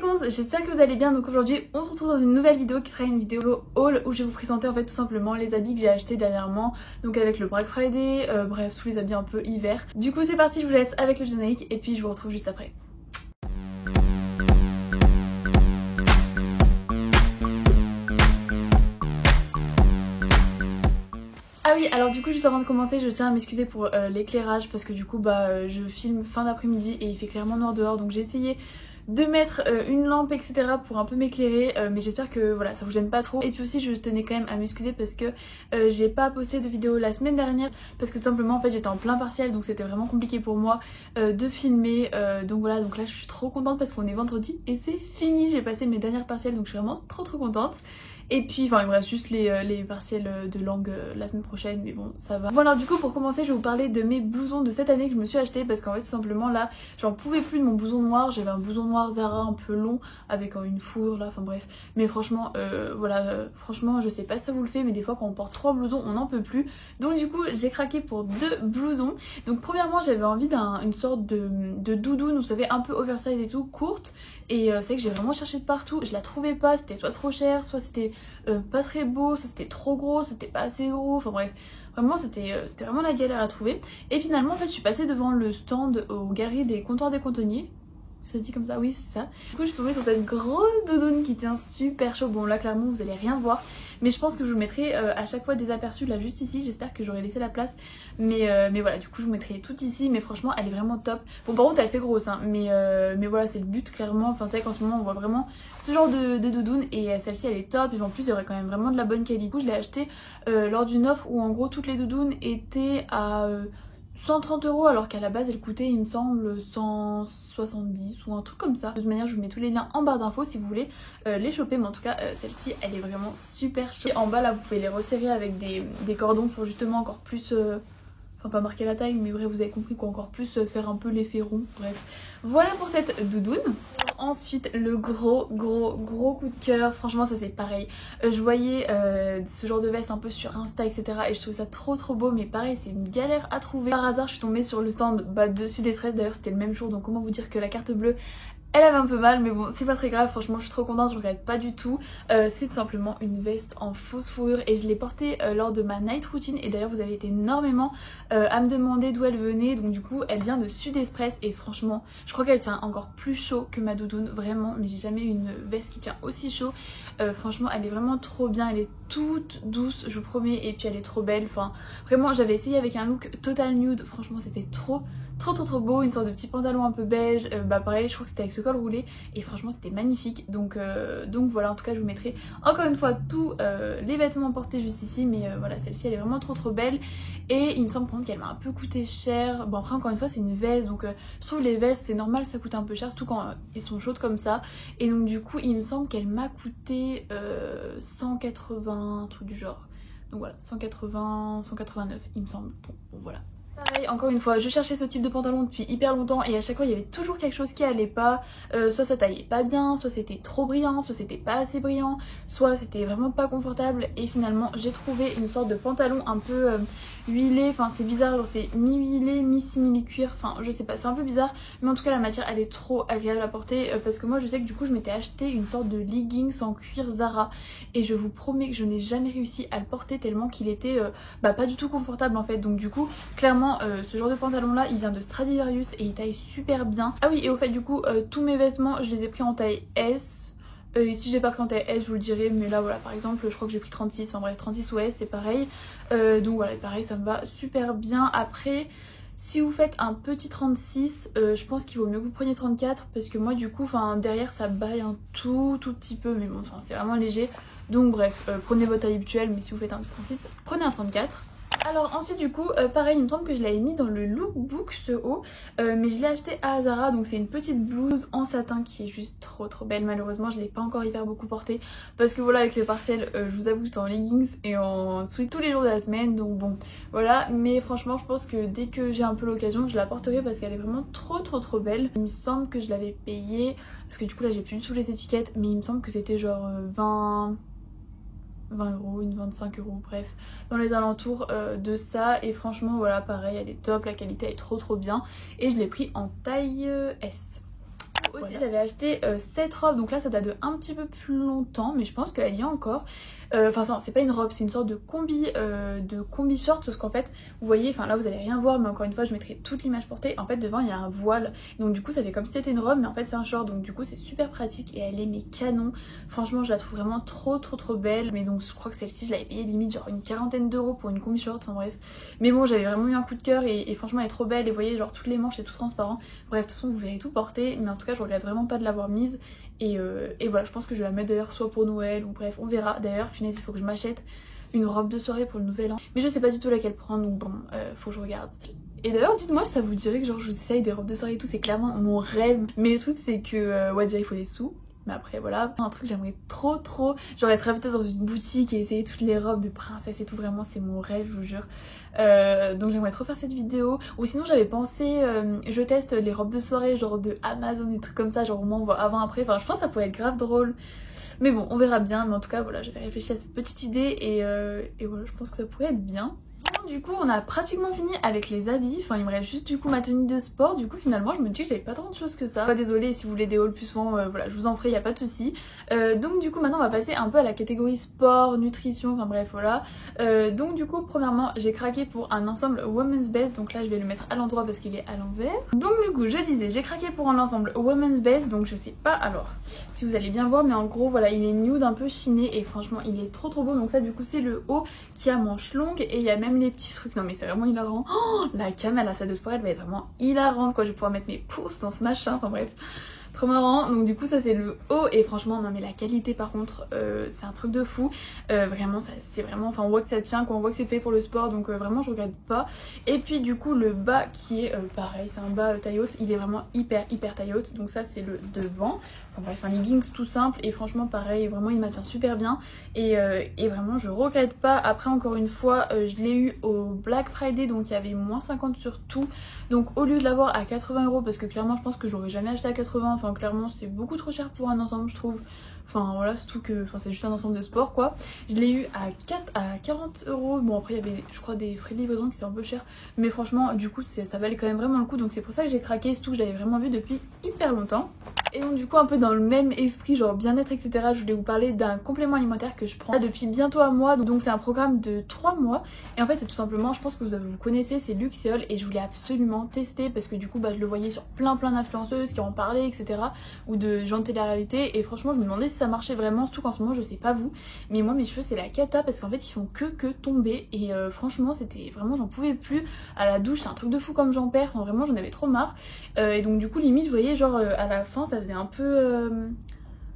les cons, j'espère que vous allez bien. Donc aujourd'hui on se retrouve dans une nouvelle vidéo qui sera une vidéo haul où je vais vous présenter en fait tout simplement les habits que j'ai achetés dernièrement. Donc avec le Black Friday, bref tous les habits un peu hiver. Du coup c'est parti, je vous laisse avec le générique et puis je vous retrouve juste après. Ah oui, alors du coup juste avant de commencer je tiens à m'excuser pour l'éclairage parce que du coup je filme fin d'après-midi et il fait clairement noir dehors, donc j'ai essayé de mettre une lampe etc pour un peu m'éclairer, mais j'espère que voilà ça vous gêne pas trop. Et puis aussi je tenais quand même à m'excuser parce que j'ai pas posté de vidéo la semaine dernière parce que tout simplement en fait j'étais en plein partiel, donc c'était vraiment compliqué pour moi de filmer, donc voilà, donc là je suis trop contente parce qu'on est vendredi et c'est fini, j'ai passé mes dernières partiels donc je suis vraiment trop contente. Et puis enfin il me reste juste les partiels de langue la semaine prochaine, mais bon ça va. Bon alors du coup pour commencer je vais vous parler de mes blousons de cette année que je me suis acheté parce qu'en fait tout simplement là j'en pouvais plus de mon blouson noir. J'avais un blouson noir Zara un peu long avec une fourre là, enfin bref. Mais franchement voilà, franchement je sais pas si ça vous le fait mais des fois quand on porte 3 blousons on n'en peut plus. Donc du coup j'ai craqué pour 2 blousons. Donc premièrement j'avais envie d'une sorte de doudoune, vous savez, un peu oversize et tout, courte. Et c'est vrai que j'ai vraiment cherché de partout, je la trouvais pas, c'était soit trop cher, soit c'était pas très beau, soit c'était trop gros, soit c'était pas assez gros, enfin bref. Vraiment c'était vraiment la galère à trouver. Et finalement en fait je suis passée devant le stand aux galeries des comptoirs des cantonniers. Ça se dit comme ça? Oui c'est ça. Du coup je suis tombée sur cette grosse doudoune qui tient super chaud. Bon là clairement vous allez rien voir, mais je pense que je vous mettrai à chaque fois des aperçus là juste ici. J'espère que j'aurai laissé la place, mais voilà, du coup je vous mettrai tout ici. Mais franchement elle est vraiment top. Bon par contre elle fait grosse hein, mais voilà c'est le but clairement. Enfin c'est vrai qu'en ce moment on voit vraiment ce genre de doudoune et celle-ci elle est top. Et en plus il y aurait quand même vraiment de la bonne qualité. Du coup je l'ai achetée lors d'une offre où en gros toutes les doudounes étaient à 130 € alors qu'à la base elle coûtait il me semble 170 ou un truc comme ça. De toute manière je vous mets tous les liens en barre d'infos si vous voulez les choper, mais en tout cas celle-ci elle est vraiment super chaude. En bas là vous pouvez les resserrer avec des cordons pour justement encore plus enfin pas marquer la taille mais bref vous avez compris quoi, encore plus faire un peu l'effet rond. Bref voilà pour cette doudoune. Ensuite le gros coup de cœur, franchement ça c'est pareil, je voyais ce genre de veste un peu sur Insta etc et je trouvais ça trop beau, mais pareil c'est une galère à trouver. Par hasard je suis tombée sur le stand de Sud-Express, d'ailleurs c'était le même jour, donc comment vous dire que la carte bleue elle avait un peu mal, mais bon c'est pas très grave, franchement je suis trop contente, je regrette pas du tout. C'est tout simplement une veste en fausse fourrure et je l'ai portée lors de ma night routine. Et d'ailleurs vous avez été énormément à me demander d'où elle venait, donc du coup elle vient de Sud-Express et franchement je crois qu'elle tient encore plus chaud que ma doudoune, vraiment, mais j'ai jamais eu une veste qui tient aussi chaud. Franchement elle est vraiment trop bien, elle est toute douce je vous promets, et puis elle est trop belle. Enfin vraiment j'avais essayé avec un look total nude, franchement c'était trop beau, une sorte de petit pantalon un peu beige, pareil je crois que c'était avec ce col roulé et franchement c'était magnifique. Donc voilà, en tout cas je vous mettrai encore une fois tous les vêtements portés juste ici, mais voilà celle-ci elle est vraiment trop belle et il me semble qu'elle m'a un peu coûté cher. Bon après encore une fois c'est une veste, donc je trouve les vestes c'est normal ça coûte un peu cher, surtout quand ils sont chaudes comme ça, et donc du coup il me semble qu'elle m'a coûté 180, un truc du genre, donc voilà 180, 189 il me semble, bon voilà. Pareil, encore une fois, je cherchais ce type de pantalon depuis hyper longtemps et à chaque fois il y avait toujours quelque chose qui allait pas, soit ça taillait pas bien, soit c'était trop brillant, soit c'était pas assez brillant, soit c'était vraiment pas confortable. Et finalement j'ai trouvé une sorte de pantalon un peu huilé, enfin c'est bizarre, genre c'est mi-huilé, mi-simili-cuir, enfin je sais pas, c'est un peu bizarre, mais en tout cas la matière elle est trop agréable à porter, parce que moi je sais que du coup je m'étais acheté une sorte de leggings en cuir Zara et je vous promets que je n'ai jamais réussi à le porter tellement qu'il était pas du tout confortable en fait. Donc du coup clairement ce genre de pantalon là il vient de Stradivarius et il taille super bien. Ah oui, et au fait du coup tous mes vêtements je les ai pris en taille S. Si j'ai pas pris en taille S je vous le dirai, mais là voilà par exemple je crois que j'ai pris 36, enfin bref 36 ou S c'est pareil. Donc voilà pareil ça me va super bien. Après si vous faites un petit 36 je pense qu'il vaut mieux que vous preniez 34 parce que moi du coup derrière ça baille un tout petit peu, mais bon c'est vraiment léger. Donc bref prenez votre taille habituelle, mais si vous faites un petit 36 prenez un 34. Alors ensuite du coup pareil il me semble que je l'avais mis dans le lookbook ce haut, mais je l'ai acheté à Zara, donc c'est une petite blouse en satin qui est juste trop belle. Malheureusement je l'ai pas encore hyper beaucoup portée parce que voilà avec le partiel je vous avoue j'étais en leggings et en sweat tous les jours de la semaine, donc bon voilà. Mais franchement je pense que dès que j'ai un peu l'occasion je la porterai parce qu'elle est vraiment trop belle. Il me semble que je l'avais payée, parce que du coup là j'ai plus du tout les étiquettes, mais il me semble que c'était genre 20 €, une 25 €, bref dans les alentours de ça. Et franchement voilà pareil elle est top, la qualité est trop bien et je l'ai pris en taille S. Aussi j'avais acheté cette robe, donc là ça date de un petit peu plus longtemps mais je pense qu'elle y est encore. Enfin c'est pas une robe, c'est une sorte de combi short, sauf qu'en fait vous voyez, enfin là vous allez rien voir mais encore une fois je mettrai toute l'image portée. En fait devant il y a un voile, donc du coup ça fait comme si c'était une robe mais en fait c'est un short, donc du coup c'est super pratique et elle est mais canon. Franchement je la trouve vraiment trop belle, mais donc je crois que celle-ci je l'avais payée limite genre une quarantaine d'euros pour une combi short, enfin bref. Mais bon j'avais vraiment eu un coup de cœur et franchement elle est trop belle et vous voyez genre toutes les manches c'est tout transparent. Bref de toute façon vous verrez tout porter, mais en tout cas je regrette vraiment pas de l'avoir mise. Et voilà, je pense que je vais la mettre d'ailleurs soit pour Noël ou bref, on verra. D'ailleurs, punaise, il faut que je m'achète une robe de soirée pour le nouvel an. Mais je sais pas du tout laquelle prendre, donc bon, faut que je regarde. Et d'ailleurs, dites-moi si ça vous dirait que genre je vous essaye des robes de soirée et tout, c'est clairement mon rêve. Mais le truc c'est que, ouais déjà il faut les sous. Mais après voilà, un truc j'aimerais trop, j'aurais très vite dans une boutique et essayer toutes les robes de princesse et tout, vraiment c'est mon rêve, je vous jure. Donc j'aimerais trop faire cette vidéo. Ou sinon j'avais pensé, je teste les robes de soirée genre de Amazon, des trucs comme ça, genre au moins on voit avant après, enfin je pense que ça pourrait être grave drôle. Mais bon on verra bien, mais en tout cas voilà j'avais réfléchi à cette petite idée et voilà je pense que ça pourrait être bien. Du coup on a pratiquement fini avec les habits, enfin il me reste juste du coup ma tenue de sport. Du coup finalement je me dis que j'avais pas tant de choses que ça. Désolée si vous voulez des hauls plus souvent, voilà je vous en ferai, y a pas de souci. Donc du coup maintenant on va passer un peu à la catégorie sport, nutrition, enfin bref voilà. Donc du coup premièrement j'ai craqué pour un ensemble women's base, donc là je vais le mettre à l'endroit parce qu'il est à l'envers. Donc du coup je disais j'ai craqué pour un ensemble women's base, donc je sais pas alors si vous allez bien voir mais en gros voilà il est nude un peu chiné et franchement il est trop beau. Donc ça du coup c'est le haut qui a manche longue et il y a même les petits trucs, non mais c'est vraiment hilarant. Oh, la cam à la salle de sport elle va être vraiment hilarante quoi, je vais pouvoir mettre mes pouces dans ce machin, enfin bref. Trop marrant, donc du coup ça c'est le haut et franchement non mais la qualité par contre c'est un truc de fou. Vraiment c'est vraiment, enfin on voit que ça tient, quoi, on voit que c'est fait pour le sport, donc vraiment je regrette pas. Et puis du coup le bas qui est pareil, c'est un bas taille haute, il est vraiment hyper taille haute, donc ça c'est le devant. Enfin bref un leggings tout simple et franchement pareil, vraiment il maintient super bien et vraiment je regrette pas. Après encore une fois je l'ai eu au Black Friday, donc il y avait moins 50 sur tout, donc au lieu de l'avoir à 80 € parce que clairement je pense que j'aurais jamais acheté à 80, enfin clairement c'est beaucoup trop cher pour un ensemble je trouve. Enfin voilà, surtout que c'est juste un ensemble de sport quoi. Je l'ai eu à 40 €. Bon après il y avait je crois des frais de livraison qui étaient un peu chers, mais franchement du coup ça valait quand même vraiment le coup, donc c'est pour ça que j'ai craqué, surtout que je l'avais vraiment vu depuis hyper longtemps. Et donc du coup un peu dans le même esprit genre bien-être etc, je voulais vous parler d'un complément alimentaire que je prends depuis bientôt un mois. Donc c'est un programme de 3 mois et en fait c'est tout simplement, je pense que vous connaissez, c'est Luxéol et je voulais absolument tester parce que du coup bah, je le voyais sur plein d'influenceuses qui en parlaient etc, ou de gens de télé-réalité et franchement je me demandais si ça marchait vraiment, surtout qu'en ce moment je sais pas vous mais moi mes cheveux c'est la cata parce qu'en fait ils font que tomber et franchement c'était vraiment, j'en pouvais plus. À la douche c'est un truc de fou comme j'en perds, enfin vraiment j'en avais trop marre et donc du coup limite vous voyez genre à la fin ça faisait un peu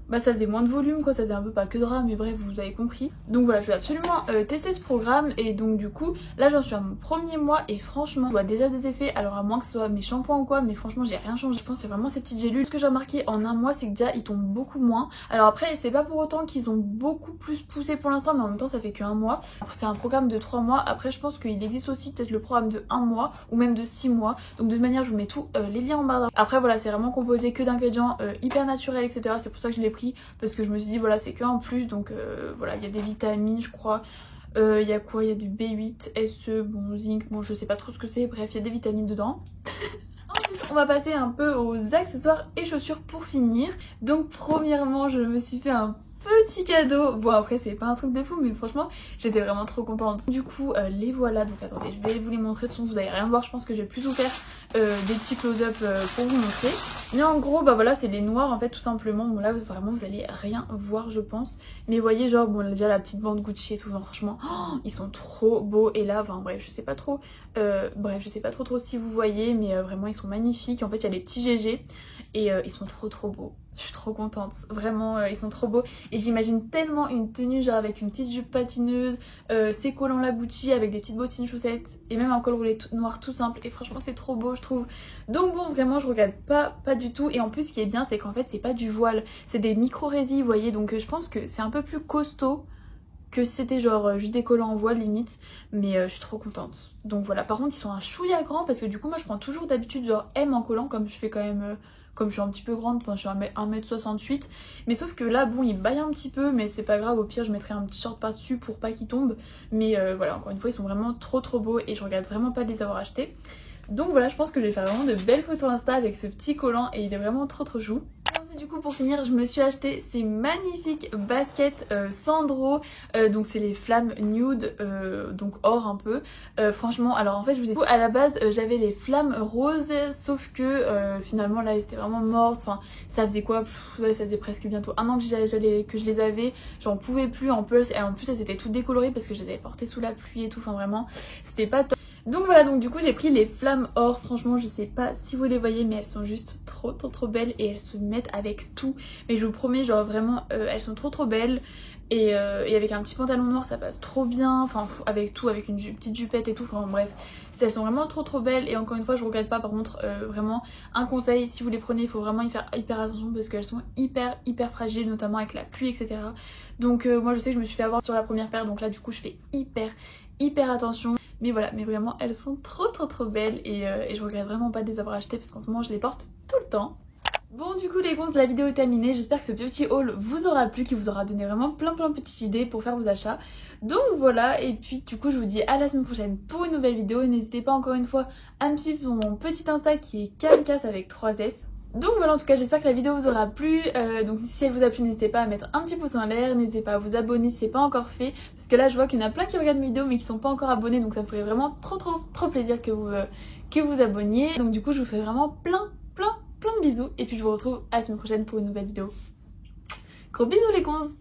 bah ça faisait moins de volume quoi, ça faisait un peu pas que de ras mais bref vous avez compris. Donc voilà je vais absolument tester ce programme et donc du coup là j'en suis à mon premier mois et franchement je vois déjà des effets, alors à moins que ce soit mes shampoings ou quoi, mais franchement j'ai rien changé. Je pense que c'est vraiment ces petites gélules. Ce que j'ai remarqué en un mois c'est que déjà ils tombent beaucoup moins. Alors après c'est pas pour autant qu'ils ont beaucoup plus poussé pour l'instant mais en même temps ça fait que un mois. C'est un programme de 3 mois, après je pense qu'il existe aussi peut-être le programme de 1 mois ou même de 6 mois. Donc de toute manière je vous mets tous les liens en barre d'infos. Après voilà c'est vraiment composé que d'ingrédients hyper naturels etc, c'est pour ça que je l'ai pris parce que je me suis dit voilà c'est que en plus, donc voilà il y a des vitamines je crois, il y a quoi, il y a du B8, SE, bon zinc, bon je sais pas trop ce que c'est, bref il y a des vitamines dedans. Ensuite on va passer un peu aux accessoires et chaussures pour finir. Donc premièrement je me suis fait un petit cadeau, bon après c'est pas un truc de fou mais franchement j'étais vraiment trop contente. Du coup les voilà, donc attendez je vais vous les montrer, de toute façon vous allez rien voir, je pense que je vais plutôt faire des petits close-up pour vous montrer. Mais en gros bah voilà c'est les noirs en fait tout simplement, bon là vraiment vous allez rien voir je pense, mais vous voyez genre bon déjà la petite bande Gucci et tout, franchement oh, ils sont trop beaux. Et là enfin bref je sais pas trop trop si vous voyez mais vraiment ils sont magnifiques. En fait il y a les petits GG et ils sont trop beaux. Je suis trop contente, vraiment ils sont trop beaux et j'imagine tellement une tenue genre avec une petite jupe patineuse, ces collants la Gucci avec des petites bottines chaussettes et même un col roulé noir tout simple et franchement c'est trop beau je trouve. Donc bon vraiment je regrette pas du tout. Et en plus ce qui est bien c'est qu'en fait c'est pas du voile, c'est des micro-résils vous voyez, donc je pense que c'est un peu plus costaud que c'était genre juste des collants en voile limite, mais je suis trop contente. Donc voilà, par contre ils sont un chouïa grand parce que du coup moi je prends toujours d'habitude genre M en collant comme je fais quand même... comme je suis un petit peu grande, enfin je suis 1m68, mais sauf que là bon il baille un petit peu mais c'est pas grave, au pire je mettrai un petit short par dessus pour pas qu'il tombe. Mais voilà encore une fois ils sont vraiment trop beaux et je regrette vraiment pas de les avoir achetés. Donc voilà, je pense que je vais faire vraiment de belles photos Insta avec ce petit collant et il est vraiment trop chou. Et ensuite du coup pour finir je me suis acheté ces magnifiques baskets Sandro, donc c'est les flammes nude, donc or un peu. Franchement alors en fait je vous ai dit à la base j'avais les flammes roses sauf que finalement là c'était vraiment morte, enfin ça faisait quoi, ouais, ça faisait presque bientôt un an que je les avais, j'en pouvais plus en plus, et en plus elles étaient toutes décolorées parce que je les avais portées sous la pluie et tout, enfin vraiment c'était pas top. Donc voilà, donc du coup j'ai pris les flammes or, franchement je sais pas si vous les voyez mais elles sont juste trop belles et elles se mettent avec tout. Mais je vous promets genre vraiment elles sont trop belles et avec un petit pantalon noir ça passe trop bien, enfin avec tout, avec une petite jupette et tout, enfin bref. Elles sont vraiment trop belles et encore une fois je regrette pas. Par contre vraiment un conseil, si vous les prenez il faut vraiment y faire hyper attention parce qu'elles sont hyper fragiles, notamment avec la pluie etc. Donc moi je sais que je me suis fait avoir sur la première paire, donc là du coup je fais hyper attention. Mais voilà, mais vraiment elles sont trop belles et je regrette vraiment pas de les avoir achetées parce qu'en ce moment je les porte tout le temps. Bon du coup les gonzes, la vidéo est terminée, j'espère que ce petit haul vous aura plu, qui vous aura donné vraiment plein de petites idées pour faire vos achats. Donc voilà, et puis du coup je vous dis à la semaine prochaine pour une nouvelle vidéo. N'hésitez pas encore une fois à me suivre sur mon petit Insta qui est Kamkas avec 3 S. Donc voilà, en tout cas j'espère que la vidéo vous aura plu, donc si elle vous a plu n'hésitez pas à mettre un petit pouce en l'air, n'hésitez pas à vous abonner si c'est pas encore fait, parce que là je vois qu'il y en a plein qui regardent mes vidéos mais qui sont pas encore abonnés, donc ça me ferait vraiment trop plaisir que vous abonniez. Donc du coup je vous fais vraiment plein de bisous et puis je vous retrouve à la semaine prochaine pour une nouvelle vidéo. Gros bisous les gonzes.